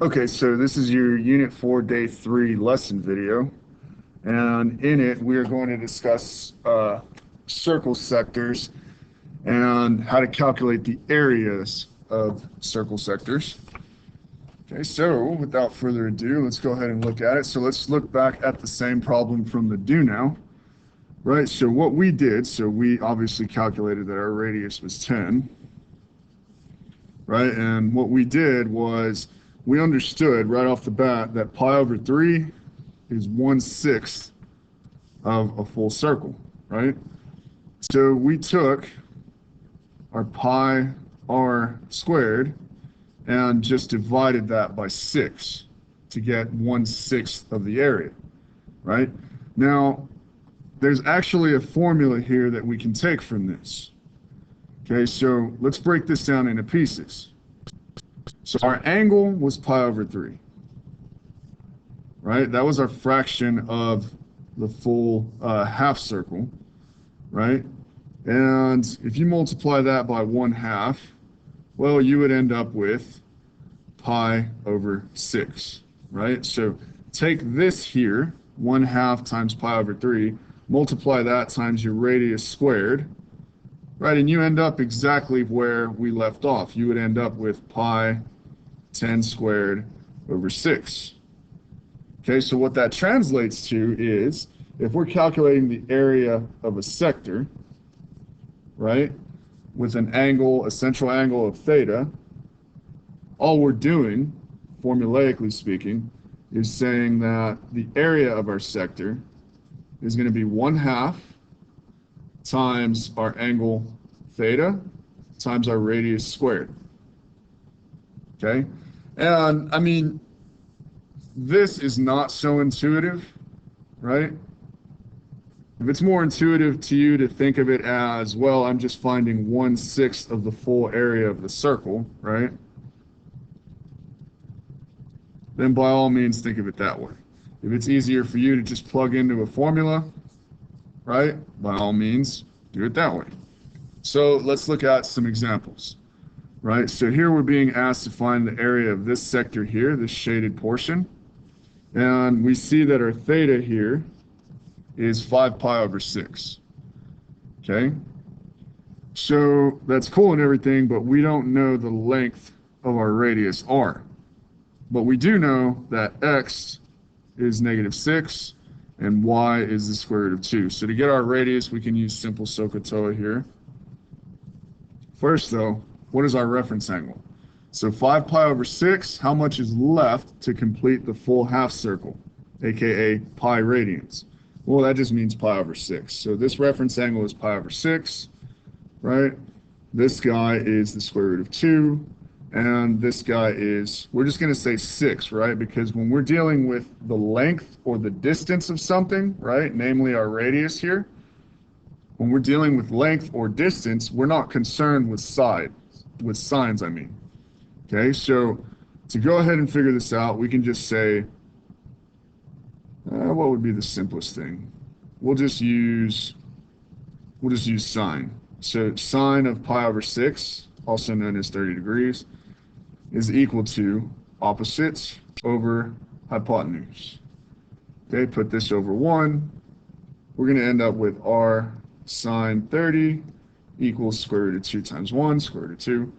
Okay, so this is your Unit 4, Day 3 lesson video, and in it we are going to discuss circle sectors and how to calculate the areas of circle sectors. Okay, so without further ado, let's go ahead and look at it. So let's look back at the same problem from the do now, right? So what we did, so we obviously calculated that our radius was 10, right? And what we did was we understood right off the bat that pi over 3 is 1/6 of a full circle, right? So we took our pi r squared and just divided that by 6 to get 1/6 of the area, right? Now, there's actually a formula here that we can take from this. Okay, so let's break this down into pieces. So our angle was pi over 3, right? That was our fraction of the full half circle, right? And if you multiply that by 1/2, well, you would end up with pi over 6, right? So take this here, 1/2 times pi over 3, multiply that times your radius squared, right? And you end up exactly where we left off. You would end up with pi 10 squared over 6. Okay, so what that translates to is, if we're calculating the area of a sector, right, with an angle, a central angle of theta, all we're doing, formulaically speaking, is saying that the area of our sector is going to be 1/2 times our angle theta times our radius squared. Okay? And I mean, this is not so intuitive, right? If it's more intuitive to you to think of it as, well, I'm just finding 1/6 of the full area of the circle, right? Then by all means think of it that way. If it's easier for you to just plug into a formula, right, by all means do it that way. So let's look at some examples, right? So here we're being asked to find the area of this sector here, this shaded portion, and we see that our theta here is 5 pi over 6. Okay, so that's cool and everything, but we don't know the length of our radius r. But we do know that x is -6 and y is the square root of 2. So to get our radius, we can use simple SOHCAHTOA here. First though, what is our reference angle? So 5 pi over 6, how much is left to complete the full half circle, aka pi radians? Well, that just means pi over 6. So this reference angle is pi over 6, right? This guy is the square root of 2, and this guy is, we're just going to say 6, right? Because when we're dealing with the length or the distance of something, right, namely our radius here, when we're dealing with length or distance, we're not concerned with signs, I mean. Okay, so to go ahead and figure this out, we can just say, what would be the simplest thing? We'll just use sine. So sine of pi over 6, also known as 30 degrees, is equal to opposites over hypotenuse. Okay, put this over 1. We're going to end up with r sine 30 equals square root of 2 times 1, square root of 2.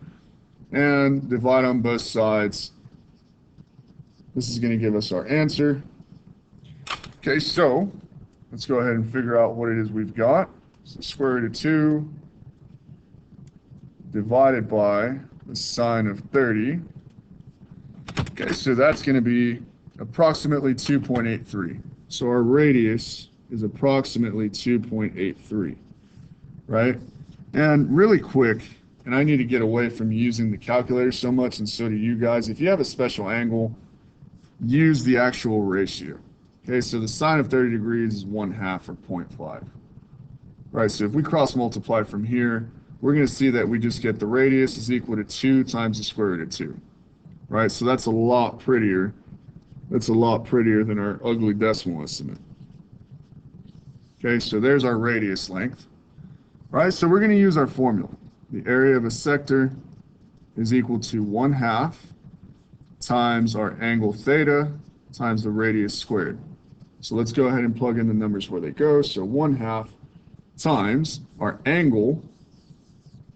And divide on both sides. This is going to give us our answer. Okay, so let's go ahead and figure out what it is we've got. So square root of 2 divided by the sine of 30. Okay, so that's going to be approximately 2.83. So our radius is approximately 2.83, right? And really quick, and I need to get away from using the calculator so much, and so do you guys. If you have a special angle, use the actual ratio. Okay, so the sine of 30 degrees is 1/2 or 0.5. Right, so if we cross multiply from here, we're going to see that we just get the radius is equal to 2 times the square root of 2. Right, so that's a lot prettier. That's a lot prettier than our ugly decimal estimate. Okay, so there's our radius length. Right, so we're going to use our formula. The area of a sector is equal to 1/2 times our angle theta times the radius squared. So let's go ahead and plug in the numbers where they go. So 1/2 times our angle,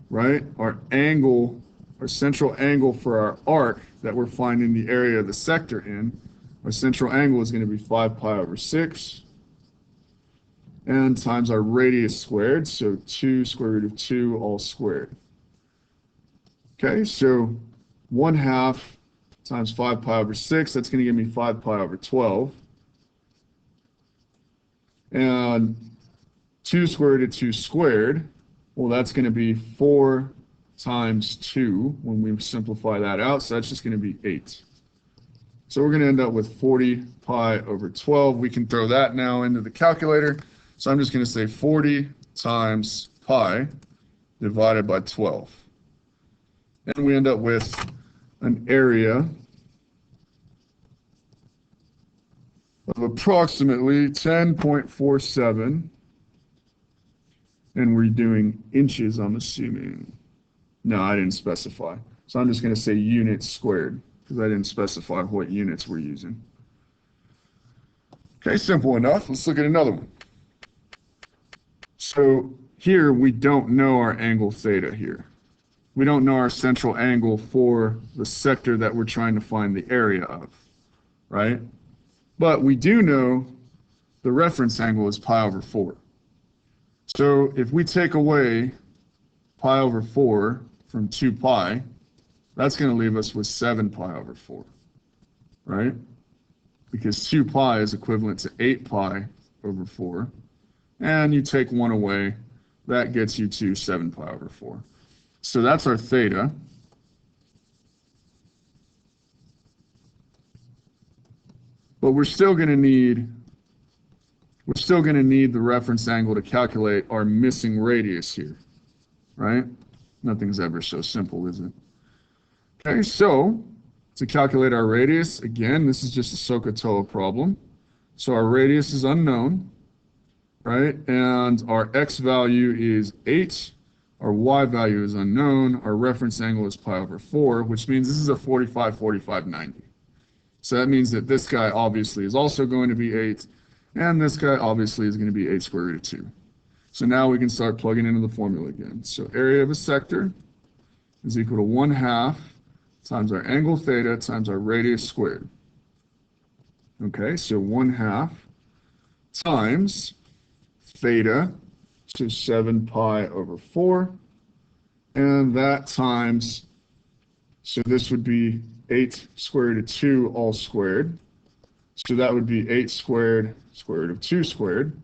right? Our angle, our central angle for our arc that we're finding the area of the sector in, our central angle is going to be 5 pi over 6, and times our radius squared, so 2 square root of 2 all squared. Okay, so 1/2 times 5 pi over 6, that's going to give me 5 pi over 12. And 2 square root of 2 squared, well, that's going to be 4 times 2 when we simplify that out, so that's just going to be 8. So we're going to end up with 40 pi over 12. We can throw that now into the calculator. So I'm just going to say 40 times pi divided by 12. And we end up with an area of approximately 10.47. And we're doing inches, I'm assuming. No, I didn't specify. So I'm just going to say units squared, because I didn't specify what units we're using. Okay, simple enough. Let's look at another one. So here we don't know our angle theta here. We don't know our central angle for the sector that we're trying to find the area of, right? But we do know the reference angle is pi over 4. So if we take away pi over 4 from 2 pi, that's going to leave us with 7 pi over 4, right? Because 2 pi is equivalent to 8 pi over 4. And you take 1 away, that gets you to 7 pi over 4. So that's our theta. But we're still going to need the reference angle to calculate our missing radius here, right? Nothing's ever so simple, is it? Okay, so to calculate our radius, again, this is just a SOHCAHTOA problem. So our radius is unknown, right? And our x value is 8. Our y value is unknown. Our reference angle is pi over 4, which means this is a 45, 45, 90. So that means that this guy obviously is also going to be 8, and this guy obviously is going to be 8 square root of 2. So now we can start plugging into the formula again. So area of a sector is equal to 1/2 times our angle theta times our radius squared. Okay, so 1/2 times theta, so 7 pi over 4, and that times, so this would be 8 square root of 2 all squared. So that would be 8 squared, square root of 2 squared,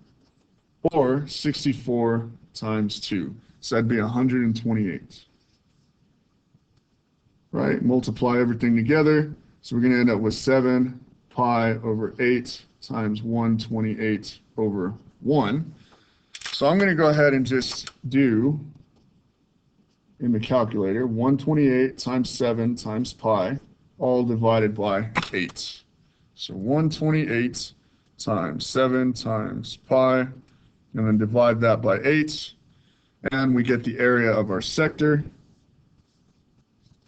or 64 times 2. So that'd be 128. Right? Multiply everything together. So we're going to end up with 7 pi over 8 times 128 over 1. So I'm going to go ahead and just do, in the calculator, 128 times 7 times pi, all divided by 8. So 128 times 7 times pi, and then divide that by 8, and we get the area of our sector.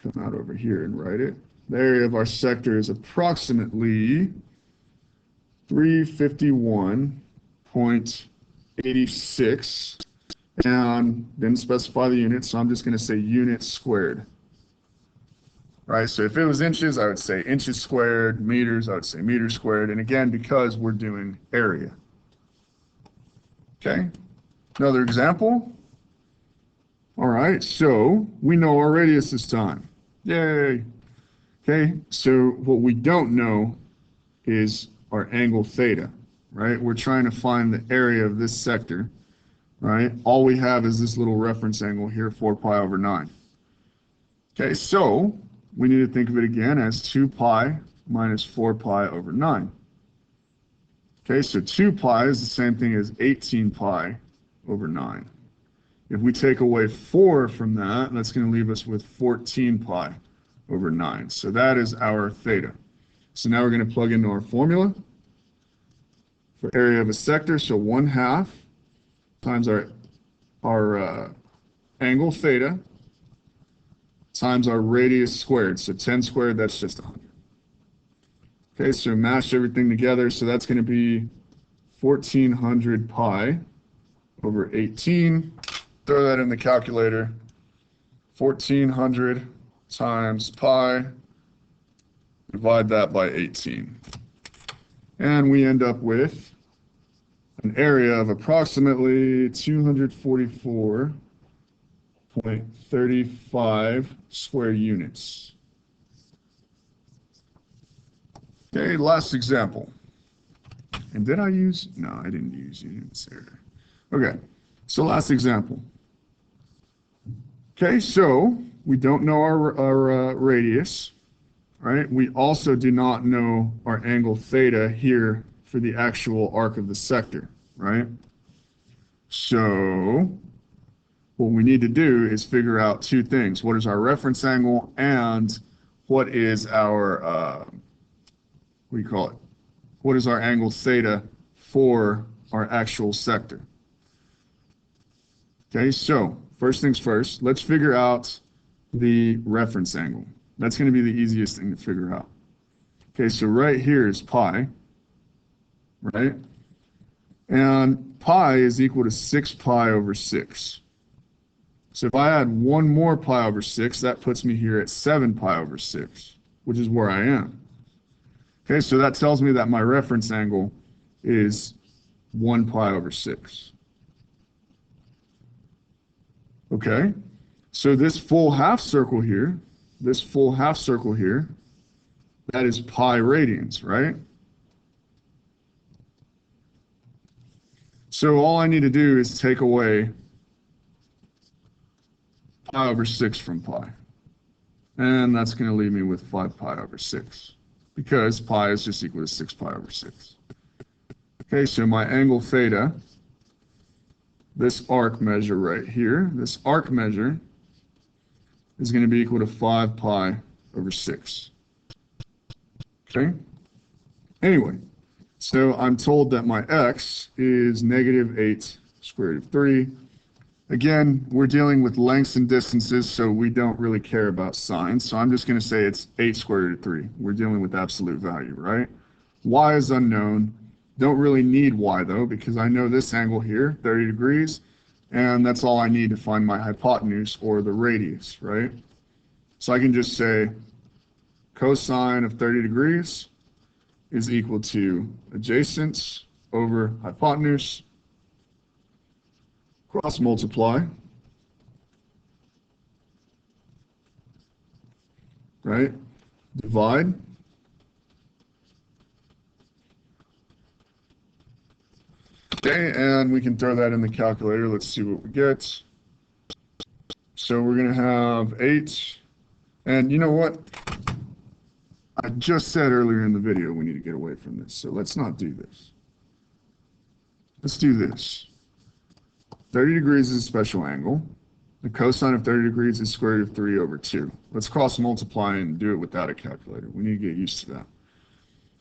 Come out over here and write it. The area of our sector is approximately 351.86, and didn't specify the units, so I'm just going to say units squared. Right, so if it was inches, I would say inches squared. Meters, I would say meters squared. And again, because we're doing area. Okay, another example. All right, so we know our radius this time. Yay. Okay, so what we don't know is our angle theta, right? We're trying to find the area of this sector, right? All we have is this little reference angle here, 4 pi over 9. Okay, so we need to think of it again as 2 pi minus 4 pi over 9. Okay, so 2 pi is the same thing as 18 pi over 9. If we take away 4 from that, that's going to leave us with 14 pi over 9. So that is our theta. So now we're going to plug into our formula for area of a sector. So 1/2 times our angle theta times our radius squared. So 10 squared, that's just 100. Okay, so mash everything together. So that's going to be 1400 pi over 18. Throw that in the calculator. 1400 times pi, divide that by 18. And we end up with an area of approximately 244.35 square units. Okay, last example. And did I use? No, I didn't use units there. Okay, so last example. Okay, so we don't know our radius, right? We also do not know our angle theta here for the actual arc of the sector, right? So what we need to do is figure out two things. What is our reference angle and what is our, what do you call it? What is our angle theta for our actual sector? Okay, so first things first, let's figure out the reference angle. That's going to be the easiest thing to figure out. Okay, so right here is pi, right? And pi is equal to 6 pi over 6. So if I add one more pi over 6, that puts me here at 7 pi over 6, which is where I am. Okay, so that tells me that my reference angle is 1 pi over 6. Okay, so this full half circle here, that is pi radians, right? So all I need to do is take away pi over 6 from pi. And that's going to leave me with 5 pi over 6, because pi is just equal to 6 pi over 6. Okay, so my angle theta, this arc measure right here, this arc measure is going to be equal to 5 pi over 6. Okay? Anyway, so I'm told that my x is -8 square root of 3. Again, we're dealing with lengths and distances, so we don't really care about signs. So I'm just going to say it's 8 square root of 3. We're dealing with absolute value, right? Y is unknown. Don't really need y, though, because I know this angle here, 30 degrees, and that's all I need to find my hypotenuse, or the radius, right? So I can just say cosine of 30 degrees is equal to adjacent over hypotenuse, cross multiply, right? Divide. Okay, and we can throw that in the calculator. Let's see what we get. So we're going to have 8. And you know what? I just said earlier in the video we need to get away from this. So let's not do this. Let's do this. 30 degrees is a special angle. The cosine of 30 degrees is square root of 3 over 2. Let's cross multiply and do it without a calculator. We need to get used to that.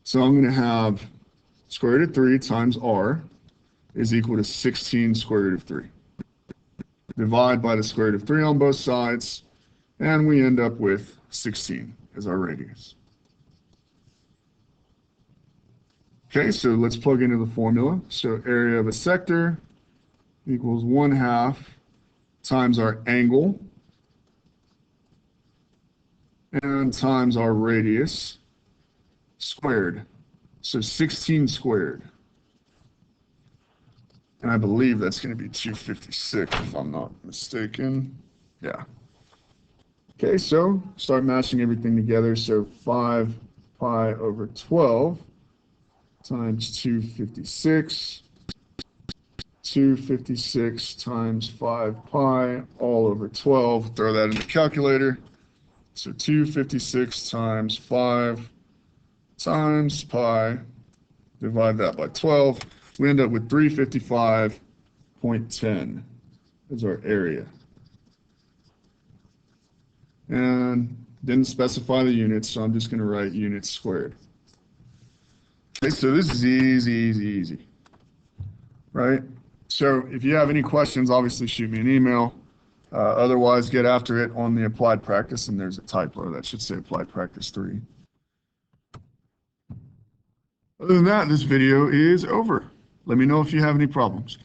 So I'm going to have square root of 3 times r is equal to 16 square root of 3. Divide by the square root of 3 on both sides, and we end up with 16 as our radius. Okay, so let's plug into the formula. So area of a sector equals 1/2 times our angle and times our radius squared. So 16 squared. And I believe that's going to be 256 if I'm not mistaken. Yeah. Okay, so start matching everything together. So 5 pi over 12 times 256. 256 times 5 pi all over 12. Throw that in the calculator. So 256 times 5 times pi. Divide that by 12. We end up with 355.10 as our area. And didn't specify the units, so I'm just going to write units squared. Okay, so this is easy, right? So if you have any questions, obviously shoot me an email. Otherwise, get after it on the applied practice, and there's a typo that should say applied practice 3. Other than that, this video is over. Let me know if you have any problems.